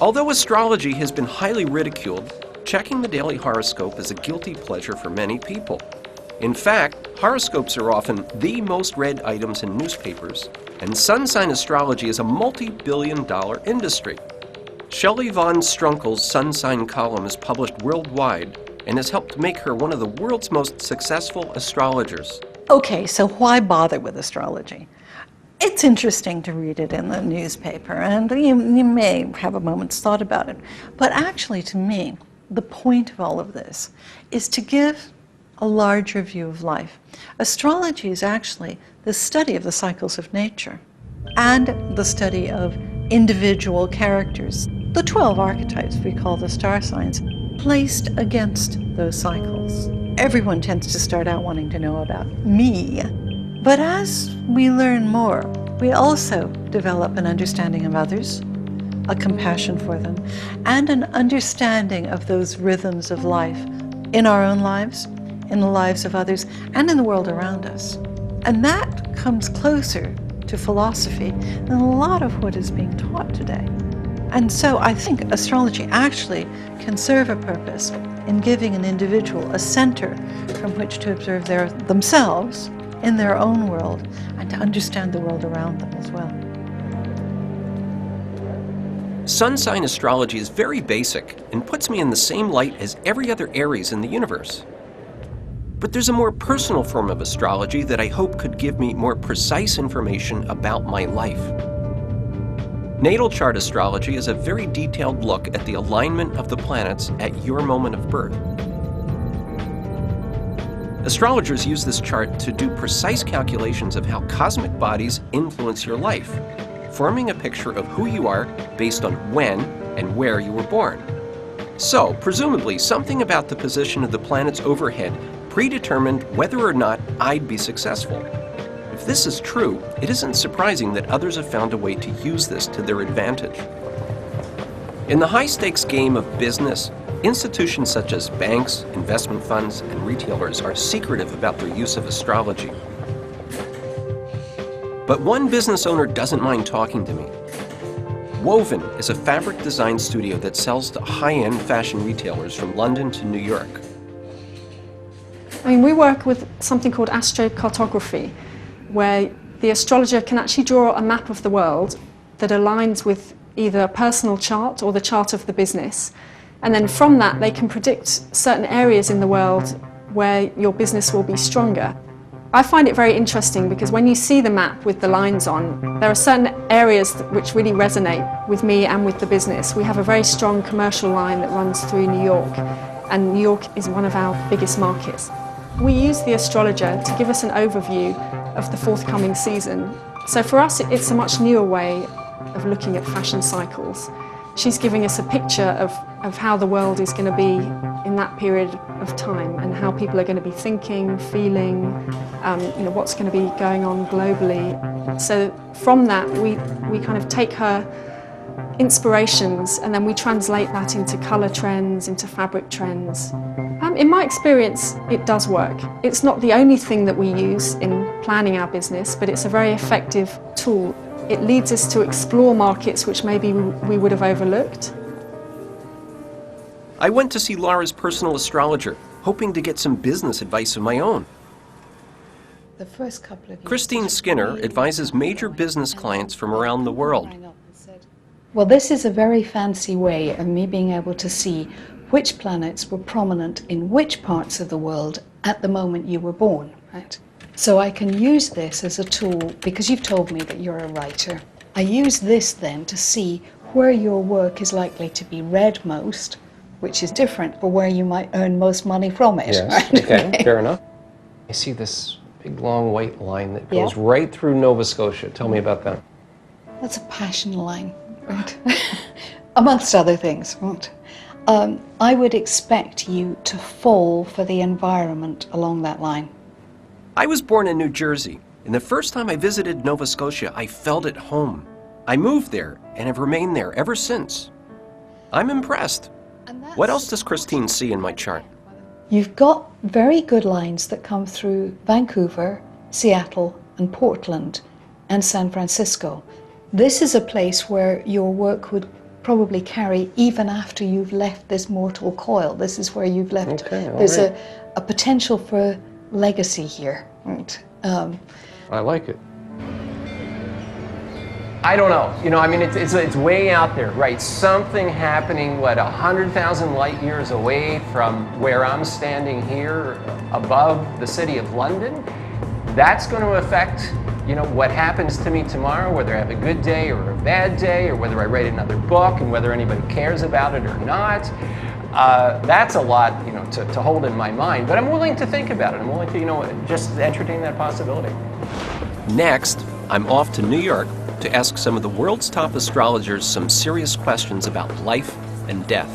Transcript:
Although astrology has been highly ridiculed, checking the daily horoscope is a guilty pleasure for many people. In fact, horoscopes are often the most read items in newspapers, and sun sign astrology is a multi-billion-dollar industry. Shelley Von Strunkel's sun sign column is published worldwide and has helped make her one of the world's most successful astrologers. Okay, so why bother with astrology? It's interesting to read it in the newspaper, and you may have a moment's thought about it. But actually, to me, the point of all of this is to give a larger view of life. Astrology is actually the study of the cycles of nature and the study of individual characters, the 12 archetypes we call the star signs, placed against those cycles. Everyone tends to start out wanting to know about me. But as we learn more, we also develop an understanding of others, a compassion for them, and an understanding of those rhythms of life in our own lives, in the lives of others, and in the world around us. And that comes closer to philosophy than a lot of what is being taught today. And so I think astrology actually can serve a purpose in giving an individual a center from which to observe themselves in their own world and to understand the world around them as well. Sun sign astrology is very basic and puts me in the same light as every other Aries in the universe. But there's a more personal form of astrology that I hope could give me more precise information about my life. Natal chart astrology is a very detailed look at the alignment of the planets at your moment of birth. Astrologers use this chart to do precise calculations of how cosmic bodies influence your life, forming a picture of who you are based on when and where you were born. So, presumably, something about the position of the planets overhead predetermined whether or not I'd be successful. If this is true, it isn't surprising that others have found a way to use this to their advantage. In the high-stakes game of business, institutions such as banks, investment funds, and retailers are secretive about their use of astrology. But one business owner doesn't mind talking to me. Woven is a fabric design studio that sells to high-end fashion retailers from London to New York. I mean, we work with something called astrocartography, where the astrologer can actually draw a map of the world that aligns with either a personal chart or the chart of the business. And then from that, they can predict certain areas in the world where your business will be stronger. I find it very interesting because when you see the map with the lines on, there are certain areas which really resonate with me and with the business. We have a very strong commercial line that runs through New York, and New York is one of our biggest markets. We use the astrologer to give us an overview of the forthcoming season. So for us, it's a much newer way of looking at fashion cycles. She's giving us a picture of how the world is going to be in that period of time and how people are going to be thinking, feeling, what's going to be going on globally. So from that, we kind of take her inspirations and then we translate that into colour trends, into fabric trends. In my experience, it does work. It's not the only thing that we use in planning our business, but it's a very effective tool. It leads us to explore markets which maybe we would have overlooked. I went to see Laura's personal astrologer, hoping to get some business advice of my own. The first couple of years, Christine Skinner advises major business clients from around the world. Well, this is a very fancy way of me being able to see which planets were prominent in which parts of the world at the moment you were born, right? So I can use this as a tool, because you've told me that you're a writer. I use this then to see where your work is likely to be read most, which is different for where you might earn most money from it. Yes, right? okay, fair enough. I see this big long white line that goes right through Nova Scotia. Tell me about that. That's a passion line, right? Amongst other things, right? I would expect you to fall for the environment along that line. I was born in New Jersey, and the first time I visited Nova Scotia, I felt at home. I moved there and have remained there ever since. I'm impressed. What else does Christine see in my chart? You've got very good lines that come through Vancouver, Seattle, and Portland, and San Francisco. This is a place where your work would probably carry even after you've left this mortal coil. This is where you've left. Okay, all There's right. a potential for legacy here. Right? I like it. I don't know. You know, I mean, it's way out there, right? Something happening, what, 100,000 light years away from where I'm standing here above the city of London. That's going to affect, you know, what happens to me tomorrow, whether I have a good day or a bad day, or whether I write another book and whether anybody cares about it or not. That's a lot, you know, to hold in my mind, but I'm willing to think about it. I'm willing to, you know, just entertain that possibility. Next, I'm off to New York to ask some of the world's top astrologers some serious questions about life and death.